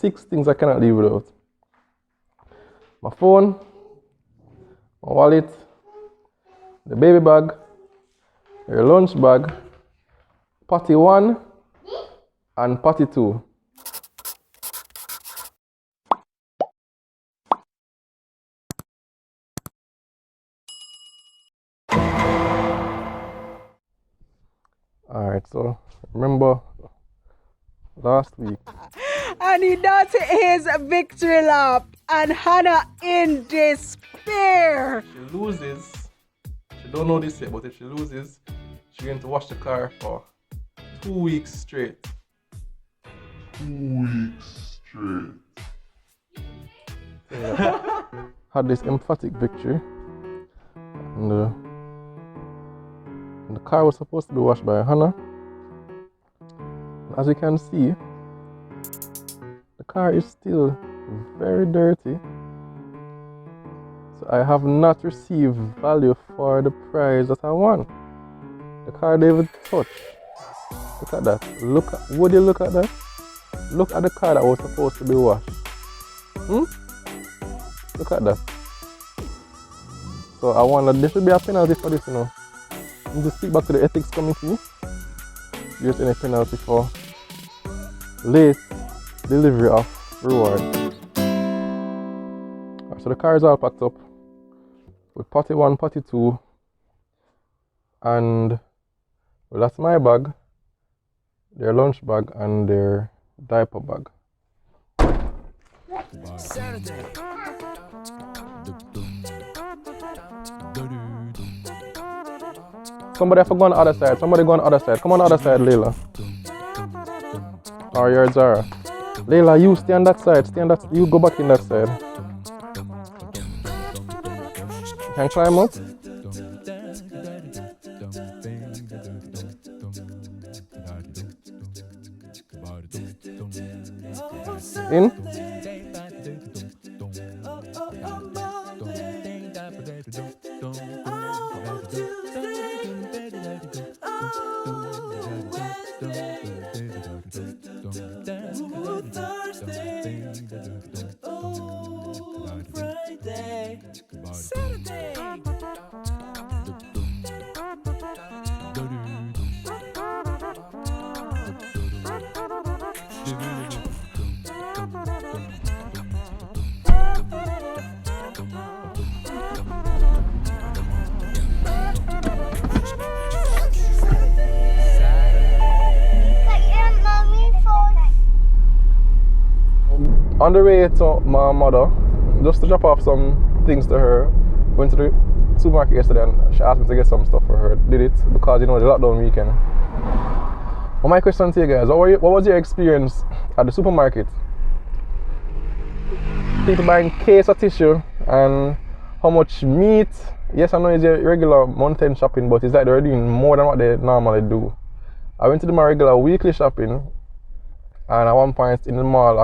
6 things I cannot live without. My phone, my wallet, the baby bag, your lunch bag, potty 1 and potty 2. Alright, so remember last week. And he does his victory lap, and Hannah in despair. She loses. She don't know this yet, but if she loses, she's going to wash the car for 2 weeks straight. 2 weeks straight. Yeah. Had this emphatic victory, and the car was supposed to be washed by Hannah. As you can see, the car is still very dirty. So I have not received value for the price that I want. The car David touched. Look at that. Would you look at that? Look at the car that was supposed to be washed. Look at that. So I want that there should be a penalty for this, you know. You just speak back to the ethics committee. There's any penalty for late delivery of reward. Right, so the car is all packed up with potty 1, potty 2, and well, that's my bag, their lunch bag, and their diaper bag. Somebody have to go on the other side. Somebody go on the other side. Come on the other side, Layla. Or you're Zara. Layla, you stay on that side. Stay on that. You go back in that side. You can climb up. In. On the way to my mother, just to drop off some things to her, went to the supermarket yesterday and she asked me to get some stuff for her. Did it because, you know, the lockdown weekend. Well, my question to you guys, what was your experience at the supermarket? People buying case of tissue and how much meat? Yes, I know it's your regular month-end shopping, but it's like they're doing more than what they normally do. I went to do my regular weekly shopping, and at one point in the mall,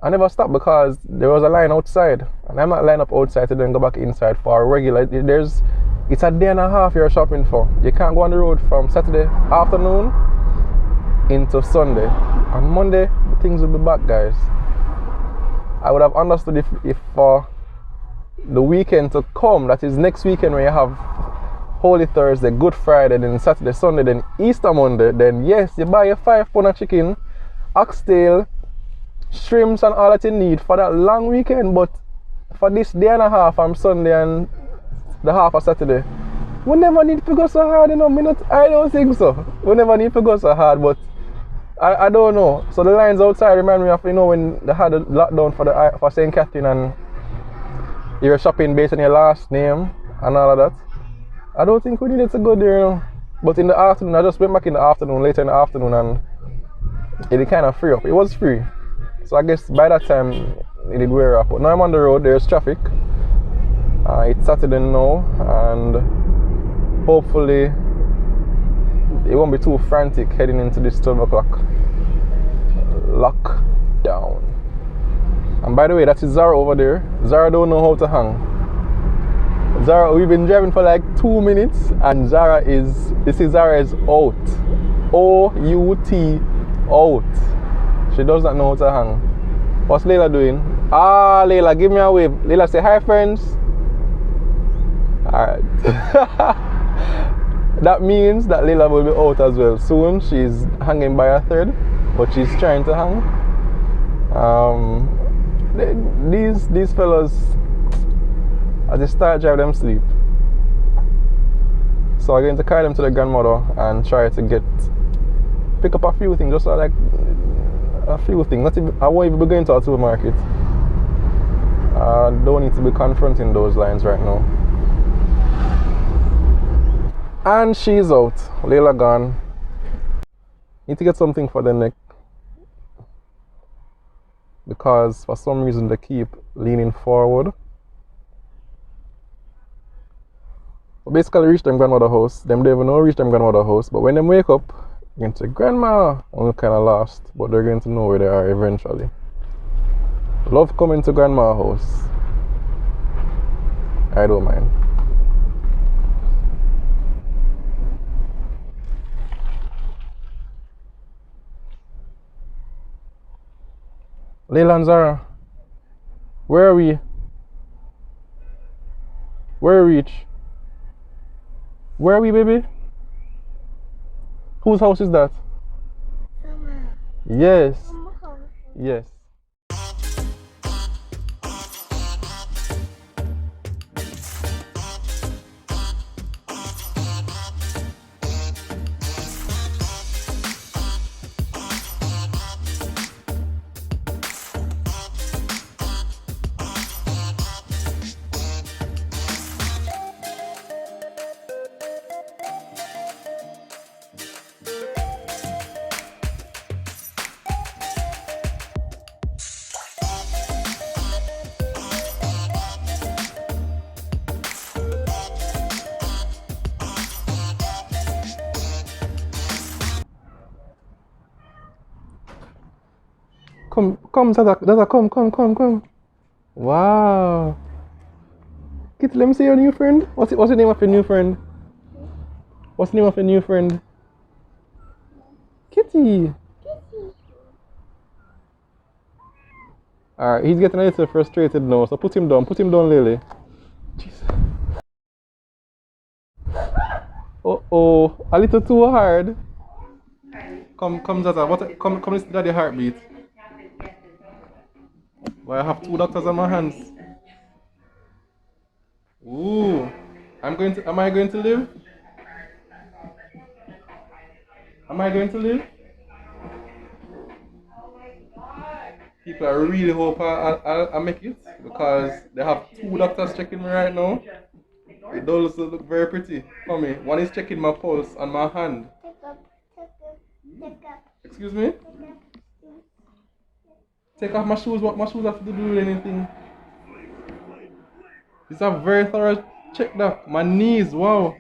I never stopped because there was a line outside, and I'm not lined up outside to then go back inside for a regular. It's a day and a half you're shopping for. You can't go on the road from Saturday afternoon into Sunday. On Monday, things will be back, guys. I would have understood if for the weekend to come, that is next weekend when you have Holy Thursday, Good Friday, then Saturday, Sunday, then Easter Monday, then yes, you buy your 5 pound of chicken, oxtail, shrimps and all that you need for that long weekend. But for this day and a half from Sunday and the half of Saturday, we never need to go so hard, you know. I don't think so. We never need to go so hard, but I don't know. So the lines outside remind me of, you know, when they had a lockdown for St. Catherine and you were shopping based on your last name and all of that. I don't think we needed to go there, you know. But in the afternoon, I just went back in the afternoon, later in the afternoon, and it kind of free up. It was free. So I guess by that time, it did wear up. But now I'm on the road, there's traffic. It's Saturday now, and hopefully it won't be too frantic heading into this 12 o'clock lockdown. And by the way, that's Zara over there. Zara don't know how to hang. Zara, we've been driving for like 2 minutes, and Zara is out. O-U-T, out. She does not know how to hang. What's Layla doing? Ah, Layla, give me a wave. Layla, say hi, friends. Alright. That means that Layla will be out as well soon. She's hanging by a thread, but she's trying to hang. These fellas, as they start drive them sleep. So I'm going to carry them to the grandmother and try to pick up a few things, just like a few things. Not even, I won't even be going to a supermarket. I don't need to be confronting those lines right now. And she's out. Layla gone. Need to get something for the neck, because for some reason they keep leaning forward. But basically reach them grandmother house. Them don't even know reach them grandmother house. But when they wake up, they're going to say, Grandma! I'm kind of lost, but they're going to know where they are eventually. Love coming to grandma house. I don't mind. Layla and Zara, where are we? Where are we reach? Where are we, baby? Whose house is that? Mama. Yes. Mama house. Yes. Come, Zaza, come. Wow. Kitty, let me see your new friend. What's the name of your new friend? What's the name of your new friend? Kitty. Alright, he's getting a little frustrated now, so put him down, Lily. Jeez. Oh, a little too hard. Come, Zaza, come listen to the heartbeat. Well, I have 2 doctors on my hands. Ooh. Am I going to live? Am I going to live? People are really hope I'll make it, because they have 2 doctors checking me right now. It does look very pretty for me. One is checking my pulse on my hand. Take up. Excuse me? Take off my shoes. What my shoes have to do with anything? It's a very thorough check, doc. My knees, wow.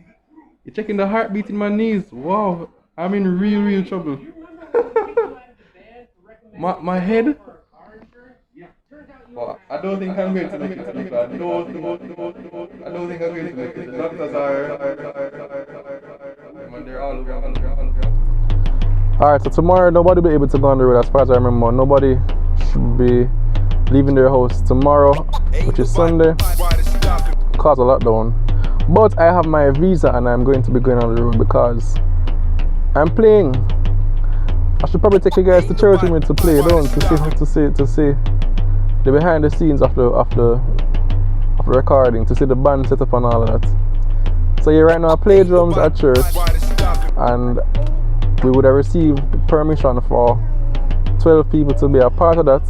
You're checking the heartbeat in my knees. Wow. I'm in real trouble. my head. Well, I don't think I'm going to make it. I don't think I'm going to make it. The doctors are they're all over. Alright, so tomorrow nobody will be able to go on the road, as far as I remember. Nobody should be leaving their house tomorrow, which is Sunday, cause a lockdown. But I have my visa and I'm going to be going on the road because I'm playing. I should probably take you guys to church with me to play, to see the behind the scenes of the recording, to see the band set up and all of that. So yeah, right now I play drums at church, and we would have received permission for 12 people to be a part of that,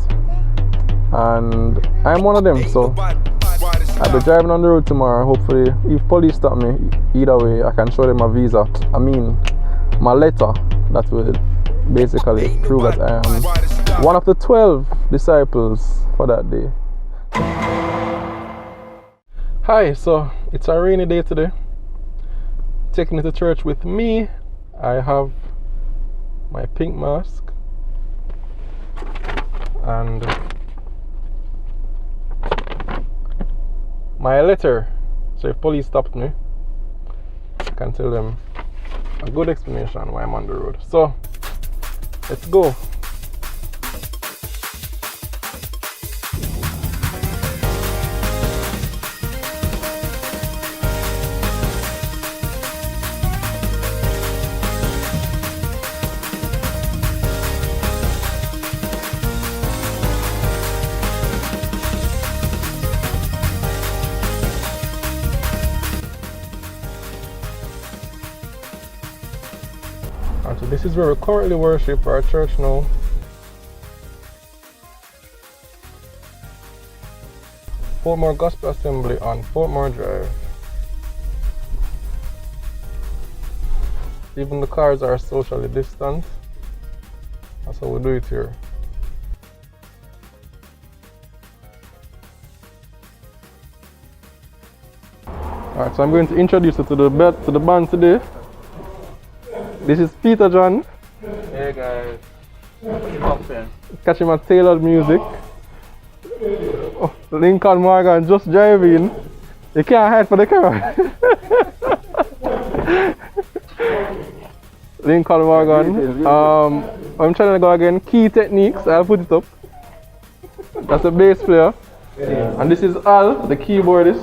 and I'm one of them. So I'll be driving on the road tomorrow. Hopefully, if police stop me, either way I can show them my visa, my letter that will basically prove that I am one of the 12 disciples for that day. Hi, so it's a rainy day today. Taking it to church with me, I have my pink mask and my letter. So if police stopped me, I can tell them a good explanation why I'm on the road. So let's go. This is where we currently worship our church now. Portmore Gospel Assembly on Portmore Drive. Even the cars are socially distant. That's how we do it here. Alright, so I'm going to introduce you to the band today. This is Peter John. Hey guys, what's up? Catch him at Tailored Music. Oh, Lincoln Morgan just driving. You can't hide for the camera. Lincoln Morgan. I'm trying to go again. Key Techniques. I'll put it up. That's a bass player. And this is Al, the keyboardist.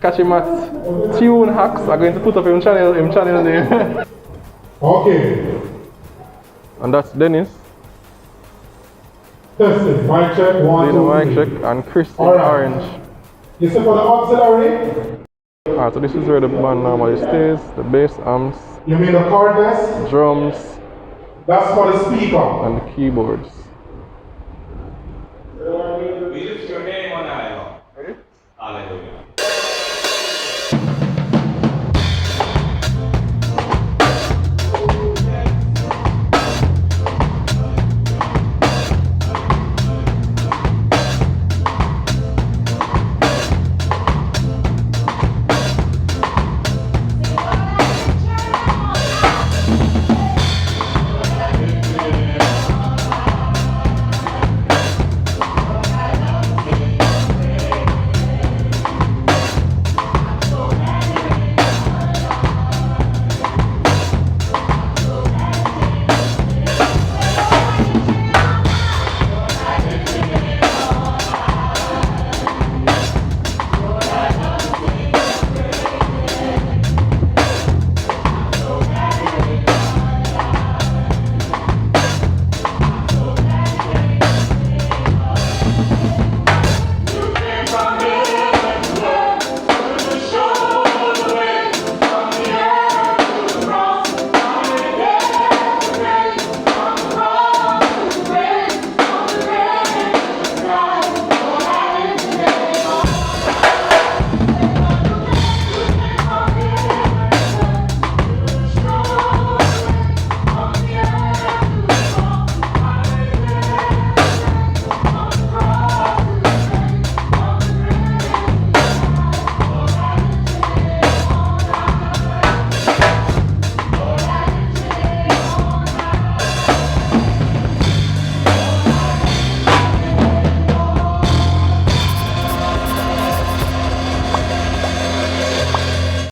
Catch him at Tune Hacks. I'm going to put up his channel name. Okay. And that's Dennis. Testing. Mic check. One, Doing two, the mic three. check. And Chris in Alright. orange. You see for the auxiliary? Alright, so this is where the band normally stays. The bass amps, You mean the cordless? drums, That's for the speaker. and the keyboards. We lift your name on high. Hallelujah.